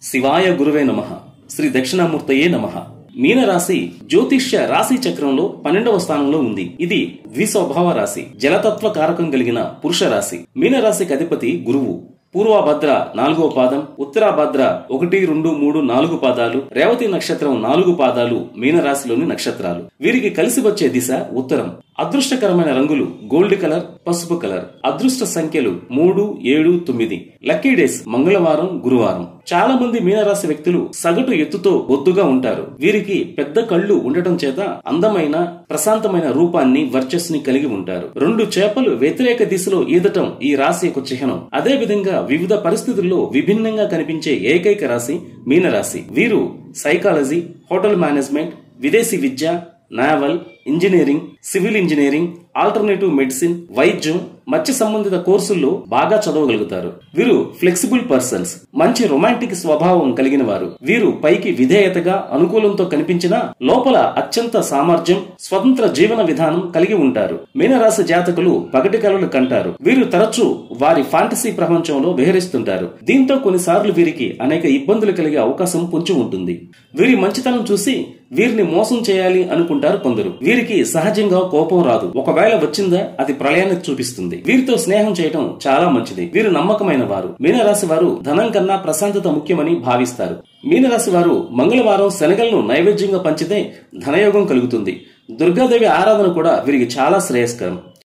శివాయ గురువే నమః. శ్రీ దక్షిణామూర్తయే నమః. మీనరాశి జ్యోతిష్య రాశి చక్రంలో 12వ స్థానంలో ఉంది. ఇది ద్విస్వభావ రాశి, జలతత్వ కారకం కలిగిన పురుష రాశి. మీనరాశికి అధిపతి గురువు. పూర్వభద్ర 4వ పాదం, ఉత్తరాభద్ర 1, 2, 3, 4 పాదాలు, రేవతి నక్షత్రం 4 పాదాలు మీనరాశిలోని నక్షత్రాలు. వీరికి కలిసి వచ్చే దిశ ఉత్తరం. అదృష్టకరమైన రంగులు గోల్డ్ కలర్, పసుపు కలర్. అదృష్ట సంఖ్యలు 3, 7, 9. లక్కీ డేస్ మంగళవారం, గురువారం. చాలా మంది మీనరాశి వ్యక్తులు సగటు ఎత్తుతో బొద్దుగా ఉంటారు. వీరికి పెద్ద కళ్ళు ఉండటం చేత అందమైన ప్రశాంతమైన రూపాన్ని, వర్చస్సుని కలిగి ఉంటారు. 2 చేపలు వ్యతిరేక దిశలో ఈదటం ఈ రాశి యొక్క చిహ్నం. అదే విధంగా వివిధ పరిస్థితుల్లో విభిన్నంగా కనిపించే ఏకైక రాశి మీనరాశి. వీరు సైకాలజీ, హోటల్ మేనేజ్మెంట్, విదేశీ విద్య, naval, engineering, civil engineering, alternative medicine, వైద్యం, మత్స్య సంబంధిత కోర్సుల్లో బాగా చదవగలుగుతారు. వీరు ఫ్లెక్సిబుల్ పర్సన్స్, మంచి రొమాంటిక్ స్వభావం కలిగిన వారు. వీరు పైకి విధేయతగా, అనుకూలంతో కనిపించినా లోపల అత్యంత సామర్థ్యం, స్వతంత్ర జీవన విధానం కలిగి ఉంటారు. మీనరాశి జాతకులు పగటి కలలు కంటారు. వీరు తరచూ వారి ఫాంటసీ ప్రపంచంలో విహరిస్తుంటారు. దీంతో కొన్నిసార్లు వీరికి అనేక ఇబ్బందులు కలిగే అవకాశం పొంచి ఉంటుంది. వీరి మంచితనం చూసి వీరిని మోసం చేయాలి అనుకుంటారు కొందరు. వీరికి సహజంగా కోపం రాదు. ఒకవేళ వచ్చిందా అది ప్రళయాన్ని చూపిస్తుంది. వీరితో స్నేహం చేయటం చాలా మంచిది. వీరు నమ్మకమైన వారు. మీనరాశి వారు ధనం కన్నా ప్రశాంతత ముఖ్యమని భావిస్తారు. మీనరాశి వారు మంగళవారం శనగలను నైవేద్యంగా పంచితే ధనయోగం కలుగుతుంది. దుర్గాదేవి ఆరాధన కూడా వీరికి చాలా శ్రేయస్కరం.